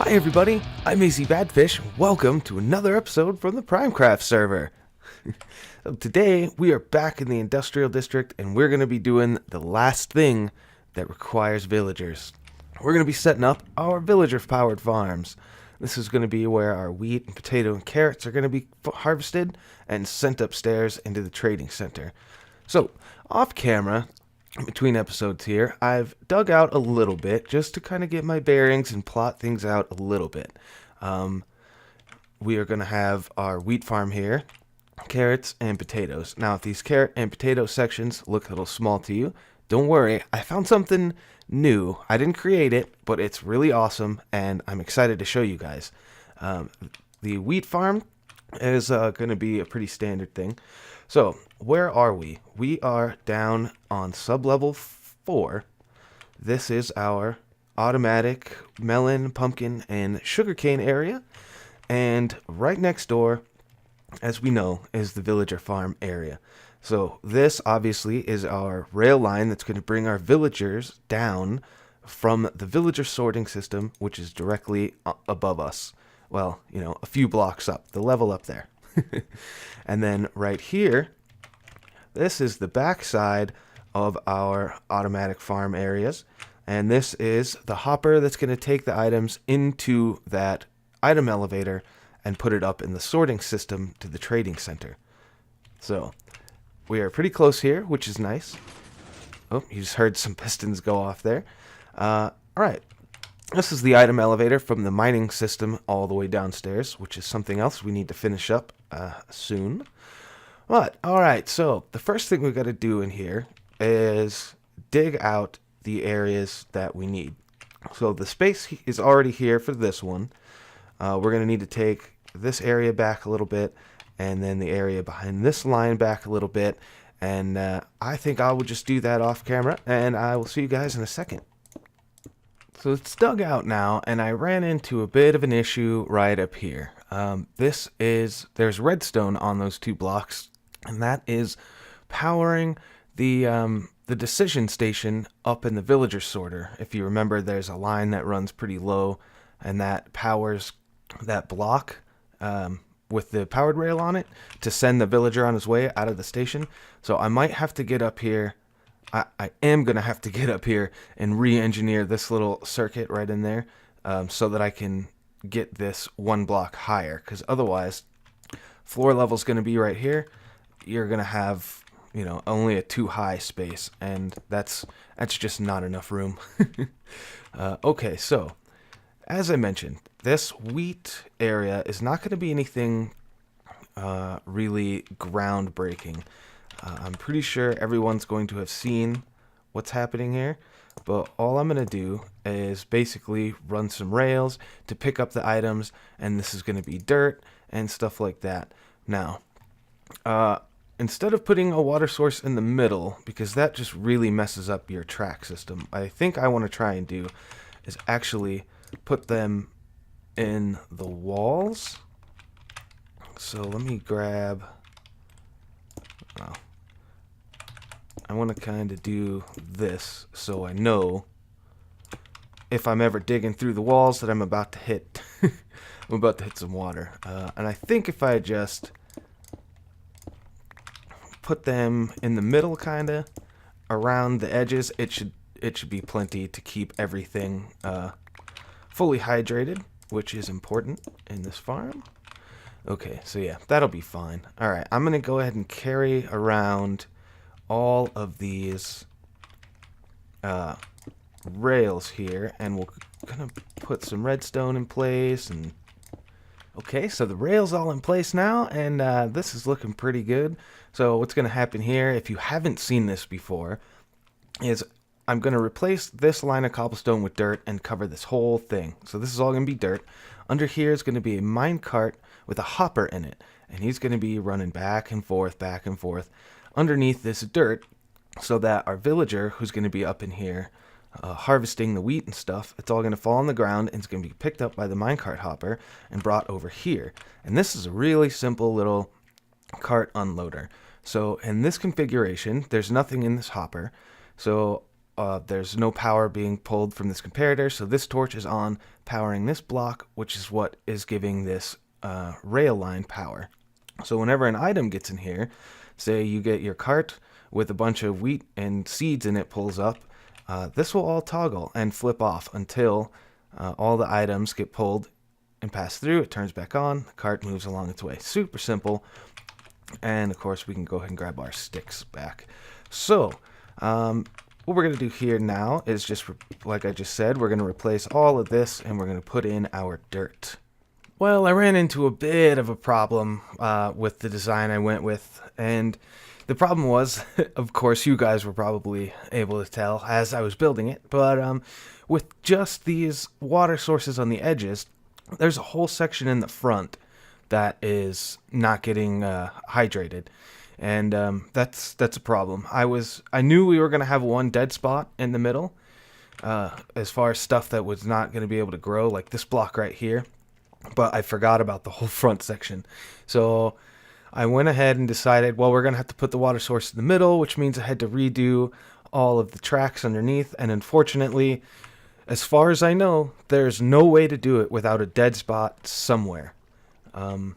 Hi everybody, I'm AC Badfish. Welcome to another episode from the PrimeCraft server. So today we are back in the industrial district and we're going to be doing the last thing that requires villagers. We're going to be setting up our villager powered farms. This is going to be where our wheat and potato and carrots are going to be harvested and sent upstairs into the trading center. So off camera, between episodes here, I've dug out a little bit just to kind of get my bearings and plot things out a little bit. We are going to have our wheat farm here, carrots and potatoes. Now, if these carrot and potato sections look a little small to you, don't worry. I found something new. I didn't create it, but it's really awesome, and I'm excited to show you guys. The wheat farm is going to be a pretty standard thing. So, where are we? We are down on sub-level 4. This is our automatic melon, pumpkin, and sugarcane area. And right next door, as we know, is the villager farm area. So, this obviously is our rail line that's going to bring our villagers down from the villager sorting system, which is directly above us. Well, you know, a few blocks up, the level up there. And then right here, this is the back side of our automatic farm areas. And this is the hopper that's going to take the items into that item elevator and put it up in the sorting system to the trading center. So we are pretty close here, which is nice. Oh, you just heard some pistons go off there. All right. This is the item elevator from the mining system all the way downstairs, which is something else we need to finish up soon. But, alright, so the first thing we've got to do in here is dig out the areas that we need. So the space is already here for this one. We're going to need to take this area back a little bit, and then the area behind this line back a little bit. And I think I will just do that off camera, and I will see you guys in a second. So it's dug out now, and I ran into a bit of an issue right up here. There's redstone on those 2 blocks, and that is powering the decision station up in the villager sorter. If you remember, there's a line that runs pretty low, and that powers that block with the powered rail on it to send the villager on his way out of the station. So I might have to get up here. I am going to have to get up here and re-engineer this little circuit right in there so that I can get this 1 block higher, because otherwise floor level is going to be right here. You're going to have, you know, only a too high space, and that's just not enough room. Okay, so as I mentioned, this wheat area is not going to be anything really groundbreaking. I'm pretty sure everyone's going to have seen what's happening here, but all I'm going to do is basically run some rails to pick up the items, and this is going to be dirt and stuff like that. Now, instead of putting a water source in the middle, because that just really messes up your track system, I think I want to try and do is actually put them in the walls. So let me grab... Oh, I want to kind of do this so I know if I'm ever digging through the walls that I'm about to hit I'm about to hit some water. And I think if I just put them in the middle, kind of around the edges, it should be plenty to keep everything fully hydrated, which is important in this farm. Okay, so yeah, that'll be fine. All right, I'm gonna go ahead and carry around all of these rails here, and we're gonna put some redstone in place. And okay, so the rail's all in place now, and this is looking pretty good. So what's gonna happen here, if you haven't seen this before, is I'm gonna replace this line of cobblestone with dirt and cover this whole thing. So this is all gonna be dirt. Under here is gonna be a minecart with a hopper in it, and he's gonna be running back and forth underneath this dirt, so that our villager, who's going to be up in here harvesting the wheat and stuff, it's all going to fall on the ground and it's going to be picked up by the minecart hopper and brought over here. And this is a really simple little cart unloader. So in this configuration, there's nothing in this hopper. So there's no power being pulled from this comparator, so this torch is on, powering this block, which is what is giving this rail line power. So whenever an item gets in here, say you get your cart with a bunch of wheat and seeds in it pulls up, this will all toggle and flip off until all the items get pulled and pass through. It turns back on, the cart moves along its way. Super simple. And of course we can go ahead and grab our sticks back. So what we're going to do here now is just, like I just said, we're going to replace all of this and we're going to put in our dirt. Well, I ran into a bit of a problem with the design I went with, and the problem was, of course, you guys were probably able to tell as I was building it, but with just these water sources on the edges, there's a whole section in the front that is not getting hydrated, and that's a problem. I knew we were going to have one dead spot in the middle, as far as stuff that was not going to be able to grow, like this block right here. But I forgot about the whole front section. So I went ahead and decided, well, we're going to have to put the water source in the middle, which means I had to redo all of the tracks underneath. And unfortunately, as far as I know, there's no way to do it without a dead spot somewhere. So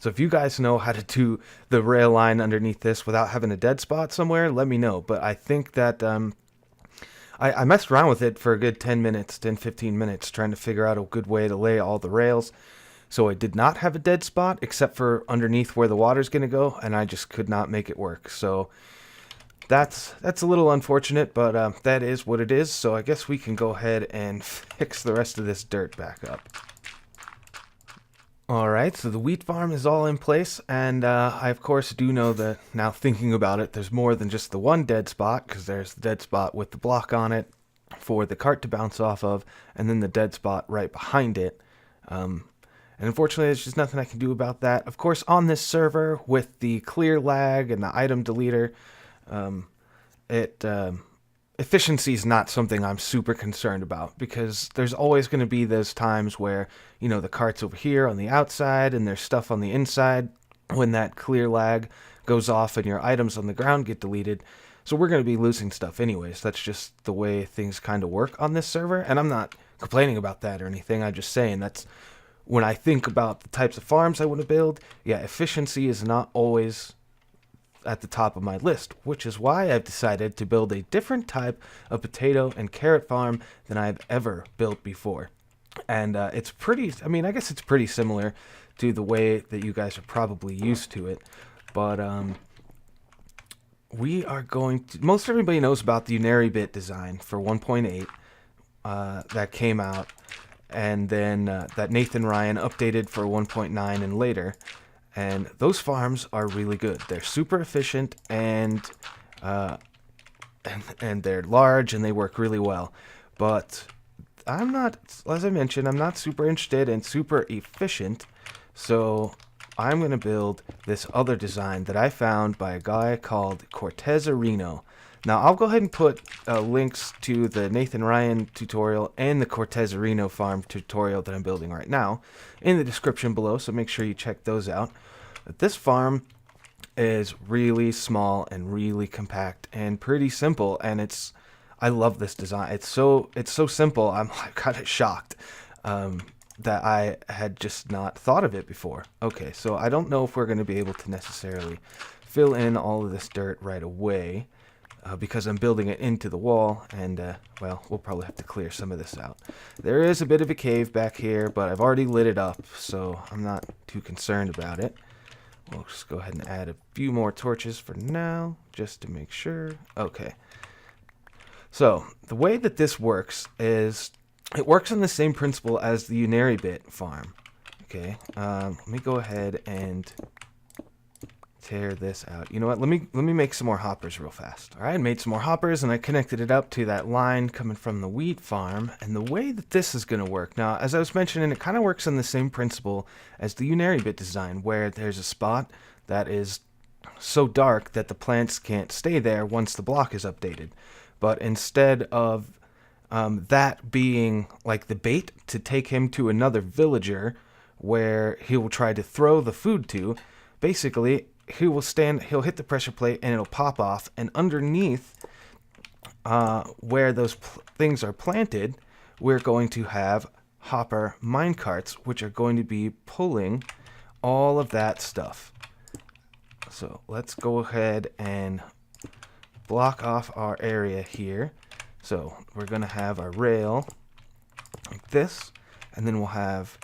if you guys know how to do the rail line underneath this without having a dead spot somewhere, let me know. But I think that I messed around with it for a good 10 minutes, 15 minutes, trying to figure out a good way to lay all the rails. So I did not have a dead spot, except for underneath where the water's going to go, and I just could not make it work. So that's a little unfortunate, but that is what it is. So I guess we can go ahead and fix the rest of this dirt back up. Alright, so the wheat farm is all in place, and I of course do know that, now thinking about it, there's more than just the one dead spot, because there's the dead spot with the block on it for the cart to bounce off of, and then the dead spot right behind it. And unfortunately, there's just nothing I can do about that. Of course, on this server, with the clear lag and the item deleter, efficiency is not something I'm super concerned about, because there's always going to be those times where, you know, the cart's over here on the outside and there's stuff on the inside when that clear lag goes off and your items on the ground get deleted. So we're going to be losing stuff anyways. That's just the way things kind of work on this server, and I'm not complaining about that or anything. I'm just saying that's when I think about the types of farms I want to build. Yeah, efficiency is not always at the top of my list, which is why I've decided to build a different type of potato and carrot farm than I've ever built before. And it's pretty, I mean, I guess it's pretty similar to the way that you guys are probably used to it, but we are going to, most everybody knows about the Unary bit design for 1.8 that came out, and then that Nathan Ryan updated for 1.9 and later. And those farms are really good. They're super efficient, and they're large, and they work really well. But I'm not, as I mentioned, I'm not super interested in super efficient. So I'm going to build this other design that I found by a guy called Cortezerino. Now, I'll go ahead and put links to the Nathan Ryan tutorial and the Cortezerino farm tutorial that I'm building right now in the description below, so make sure you check those out. But this farm is really small and really compact and pretty simple, and I love this design. It's so simple. I'm kind of shocked that I had just not thought of it before. Okay, so I don't know if we're going to be able to necessarily fill in all of this dirt right away, because I'm building it into the wall, and well, we'll probably have to clear some of this out. There is a bit of a cave back here, but I've already lit it up, so I'm not too concerned about it. We'll just go ahead and add a few more torches for now, just to make sure. Okay. So, the way that this works is, it works on the same principle as the Unary bit farm. Okay, let me go ahead and tear this out. You know what? Let me make some more hoppers real fast. All right, I made some more hoppers, and I connected it up to that line coming from the wheat farm. And the way that this is going to work now, as I was mentioning, it kind of works on the same principle as the Unary bit design, where there's a spot that is so dark that the plants can't stay there once the block is updated. But instead of that being like the bait to take him to another villager where he will try to throw the food to, basically he'll hit the pressure plate and it'll pop off, and underneath where those things are planted, we're going to have hopper minecarts, which are going to be pulling all of that stuff. So let's go ahead and block off our area here. So we're going to have our rail like this, and then we'll have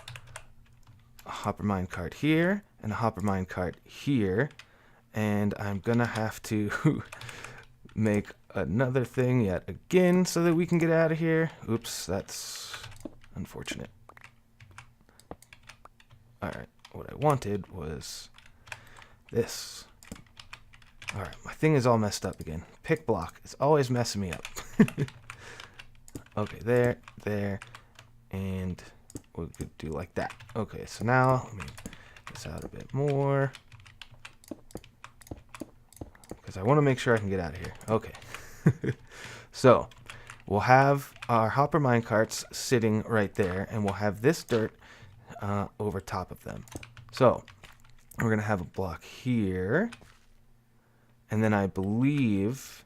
a hopper minecart here and a hopper minecart here. And I'm going to have to make another thing yet again so that we can get out of here. Oops, that's unfortunate. Alright, what I wanted was this. Alright, my thing is all messed up again. Pick block is always messing me up. Okay, there, and we could do like that. Okay, so now let me get this out a bit more, because I want to make sure I can get out of here. Okay. So we'll have our hopper minecarts sitting right there, and we'll have this dirt over top of them. So we're going to have a block here, and then I believe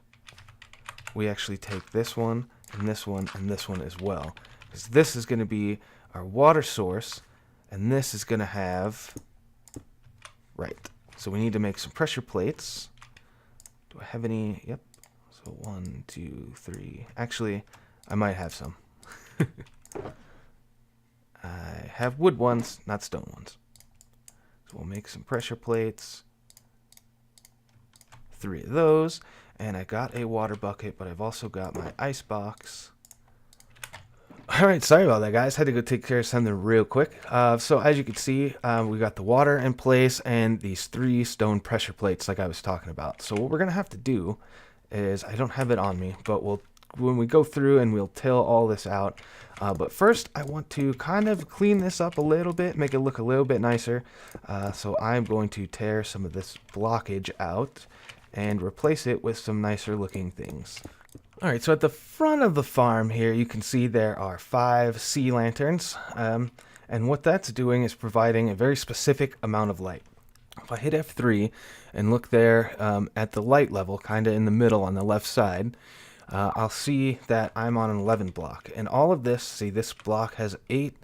we actually take this one, and this one, and this one as well, because this is going to be our water source, and this is going to have, right, so we need to make some pressure plates. Do I have any? Yep. So 1, 2, 3. Actually, I might have some. I have wood ones, not stone ones. So we'll make some pressure plates. 3 of those. And I got a water bucket, but I've also got my ice box. Alright, sorry about that, guys. Had to go take care of something real quick. So as you can see, we got the water in place and these 3 stone pressure plates like I was talking about. So what we're going to have to do is, I don't have it on me, but when we go through and we'll till all this out. But first, I want to kind of clean this up a little bit, make it look a little bit nicer. So I'm going to tear some of this blockage out and replace it with some nicer looking things. Alright, so at the front of the farm here, you can see there are 5 sea lanterns, and what that's doing is providing a very specific amount of light. If I hit F3 and look there at the light level, kind of in the middle on the left side, I'll see that I'm on an 11 block. And all of this, see, this block has 8,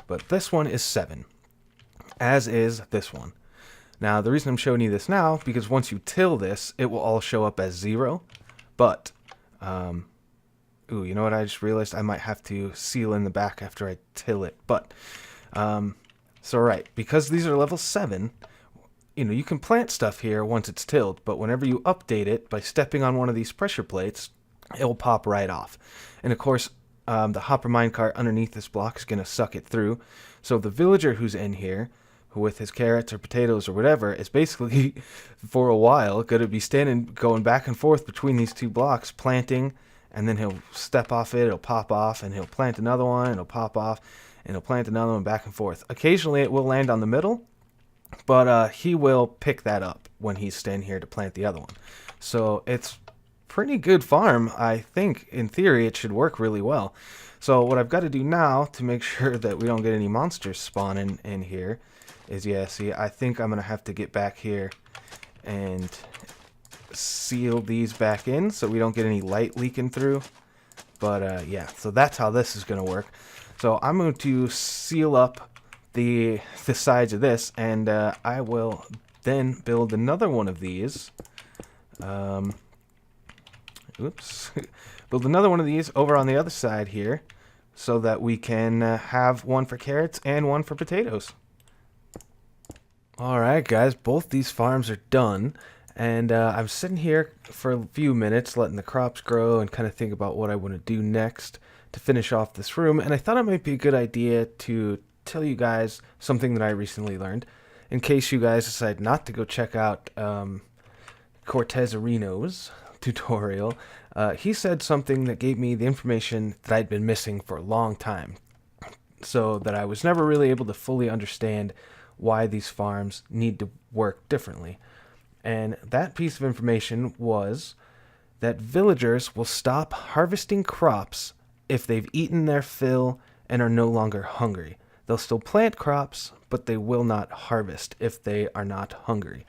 but this one is 7, as is this one. Now, the reason I'm showing you this now, because once you till this, it will all show up as 0, but ooh, you know what? I just realized I might have to seal in the back after I till it. But so right, because these are level 7, you know, you can plant stuff here once it's tilled, but whenever you update it by stepping on one of these pressure plates, it will pop right off. And of course, the hopper minecart underneath this block is going to suck it through. So the villager who's in here, who with his carrots or potatoes or whatever, is basically for a while going to be going back and forth between these 2 blocks, planting, and then he'll step off it, it'll pop off, and he'll plant another one, it'll pop off, and he'll plant another one, back and forth. Occasionally it will land on the middle, but he will pick that up when he's standing here to plant the other one. So it's pretty good farm. I think in theory it should work really well. So what I've got to do now to make sure that we don't get any monsters spawning in here is, yeah, see, I think I'm going to have to get back here and seal these back in so we don't get any light leaking through. But yeah, so that's how this is going to work. So I'm going to seal up the sides of this, and I will then build another one of these. Oops. Build another one of these over on the other side here so that we can have one for carrots and one for potatoes. Alright guys, both these farms are done, and I'm sitting here for a few minutes letting the crops grow and kind of think about what I want to do next to finish off this room, and I thought it might be a good idea to tell you guys something that I recently learned, in case you guys decide not to go check out Cortezerino's tutorial. He said something that gave me the information that I'd been missing for a long time, so that I was never really able to fully understand why these farms need to work differently. And that piece of information was that villagers will stop harvesting crops if they've eaten their fill and are no longer hungry. They'll still plant crops, but they will not harvest if they are not hungry.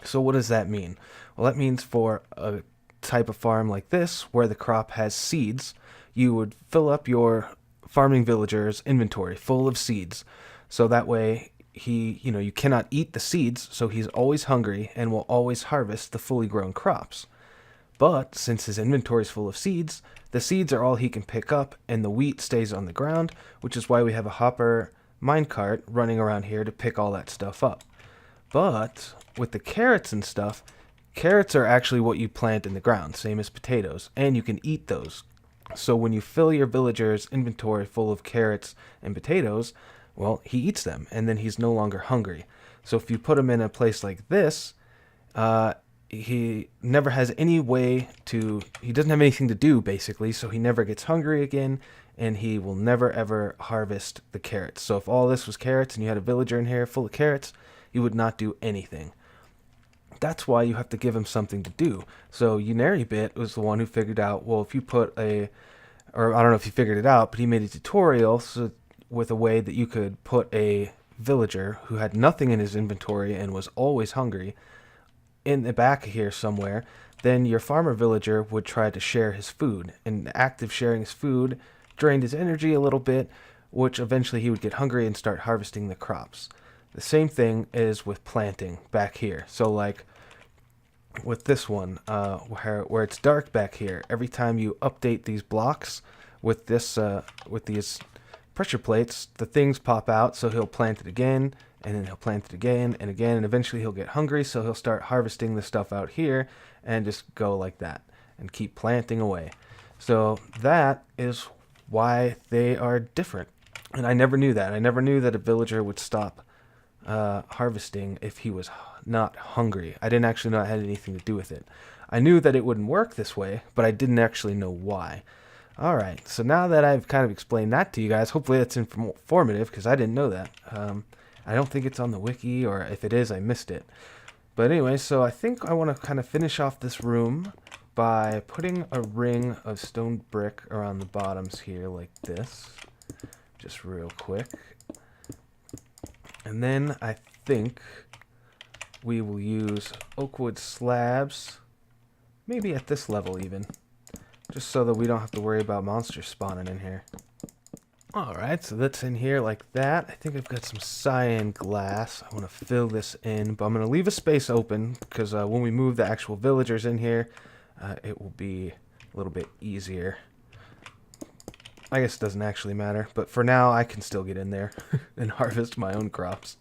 So what does that mean? Well, that means for a type of farm like this, where the crop has seeds, you would fill up your farming villager's inventory full of seeds. So that way you cannot eat the seeds, so he's always hungry and will always harvest the fully grown crops. But since his inventory is full of seeds, the seeds are all he can pick up, and the wheat stays on the ground, which is why we have a hopper minecart running around here to pick all that stuff up. But with the carrots and stuff, carrots are actually what you plant in the ground, same as potatoes, and you can eat those. So when you fill your villager's inventory full of carrots and potatoes, well, he eats them, and then he's no longer hungry. So if you put him in a place like this, he never has any way to, he doesn't have anything to do, basically, so he never gets hungry again, and he will never ever harvest the carrots. So if all this was carrots and you had a villager in here full of carrots, he would not do anything. That's why you have to give him something to do. So Uneribit was the one who figured out, well, if you put or I don't know if he figured it out, but he made a tutorial with a way that you could put a villager who had nothing in his inventory and was always hungry in the back here somewhere. Then your farmer villager would try to share his food, and the act of sharing his food drained his energy a little bit, which eventually he would get hungry and start harvesting the crops. The same thing is with planting back here. So like with this one, where it's dark back here, every time you update these blocks with this with these pressure plates, the things pop out, so he'll plant it again, and then he'll plant it again and again, and eventually he'll get hungry, so he'll start harvesting the stuff out here and just go like that and keep planting away. So that is why they are different. And I never knew that. I never knew that a villager would stop harvesting if he was not hungry. I didn't actually know it had anything to do with it. I knew that it wouldn't work this way, but I didn't actually know why. Alright, so now that I've kind of explained that to you guys, hopefully that's informative, because I didn't know that. I don't think it's on the wiki, or if it is, I missed it. But anyway, so I think I want to kind of finish off this room by putting a ring of stone brick around the bottoms here like this. Just real quick. And then I think we will use oakwood slabs, maybe at this level even, just so that we don't have to worry about monsters spawning in here. Alright, so that's in here like that. I think I've got some cyan glass. I want to fill this in, but I'm going to leave a space open because when we move the actual villagers in here, it will be a little bit easier. I guess it doesn't actually matter, but for now I can still get in there and harvest my own crops.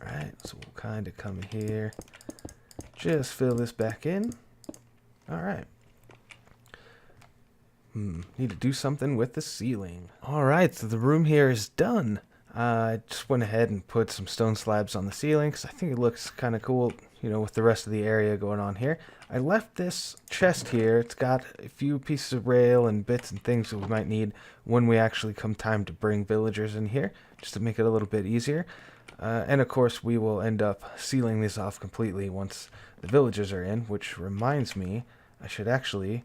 Alright, so we'll kind of come here, just fill this back in. Alright. Need to do something with the ceiling. Alright, so the room here is done. I just went ahead and put some stone slabs on the ceiling because I think it looks kind of cool, you know, with the rest of the area going on here. I left this chest here. It's got a few pieces of rail and bits and things that we might need when we actually come time to bring villagers in here, just to make it a little bit easier. And of course, we will end up sealing this off completely once the villagers are in, which reminds me, I should actually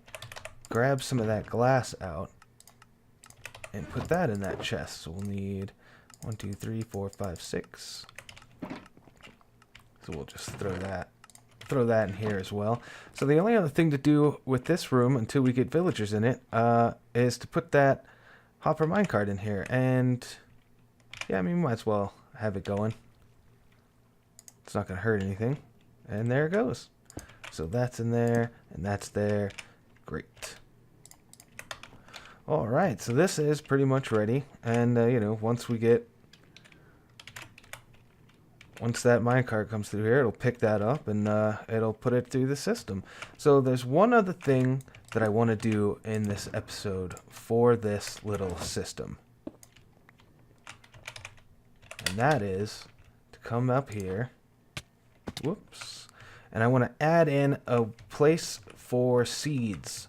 grab some of that glass out and put that in that chest. So we'll need 1, 2, 3, 4, 5, 6. So we'll just throw that in here as well. So the only other thing to do with this room until we get villagers in it is to put that hopper minecart in here. And yeah, I mean, might as well have it going. It's not going to hurt anything. And there it goes. So that's in there, and that's there. Great. Alright, so this is pretty much ready. And, you know, once that minecart comes through here, it'll pick that up and it'll put it through the system. So there's one other thing that I want to do in this episode for this little system. And that is to come up here. Whoops. And I want to add in a place for seeds,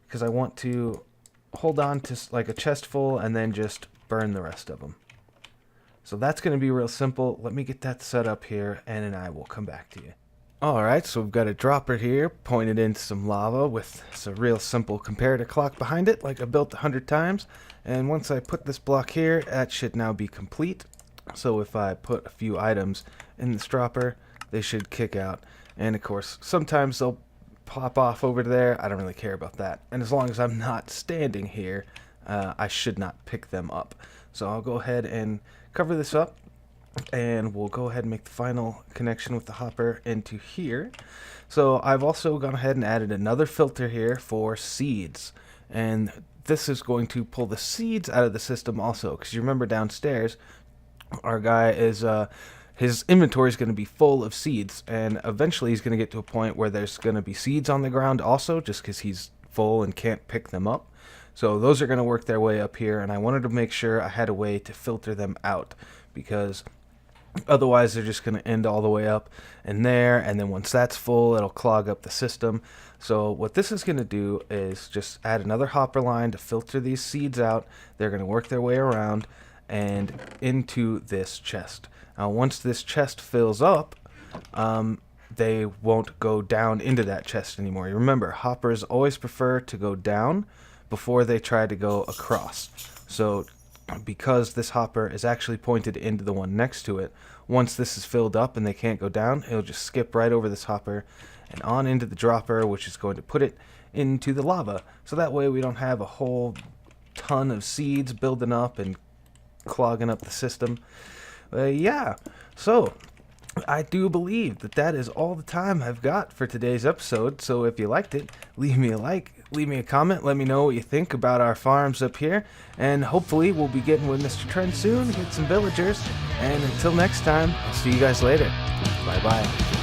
because I want to hold on to like a chest full and then just burn the rest of them. So that's going to be real simple. Let me get that set up here, and then I will come back to you. Alright, so we've got a dropper here pointed into some lava with some real simple comparator clock behind it, like I built 100 times. And once I put this block here, that should now be complete. So if I put a few items in this dropper, they should kick out. And of course, sometimes they'll pop off over there, I don't really care about that. And as long as I'm not standing here, I should not pick them up. So I'll go ahead and cover this up, and we'll go ahead and make the final connection with the hopper into here. So I've also gone ahead and added another filter here for seeds, and this is going to pull the seeds out of the system also, because you remember downstairs our guy is his inventory is going to be full of seeds, and eventually he's going to get to a point where there's going to be seeds on the ground also, just because he's full and can't pick them up. So those are going to work their way up here, and I wanted to make sure I had a way to filter them out, because otherwise they're just going to end all the way up and there, and then once that's full, it'll clog up the system. So what this is going to do is just add another hopper line to filter these seeds out. They're going to work their way around and into this chest. Now once this chest fills up, they won't go down into that chest anymore. You remember, hoppers always prefer to go down before they try to go across. So because this hopper is actually pointed into the one next to it, once this is filled up and they can't go down, it'll just skip right over this hopper and on into the dropper, which is going to put it into the lava. So that way we don't have a whole ton of seeds building up and clogging up the system. Yeah, so I do believe that that is all the time I've got for today's episode. So if you liked it, leave me a like, leave me a comment, let me know what you think about our farms up here, and hopefully we'll be getting with MrTrend soon, get some villagers, and until next time, I'll see you guys later. Bye bye.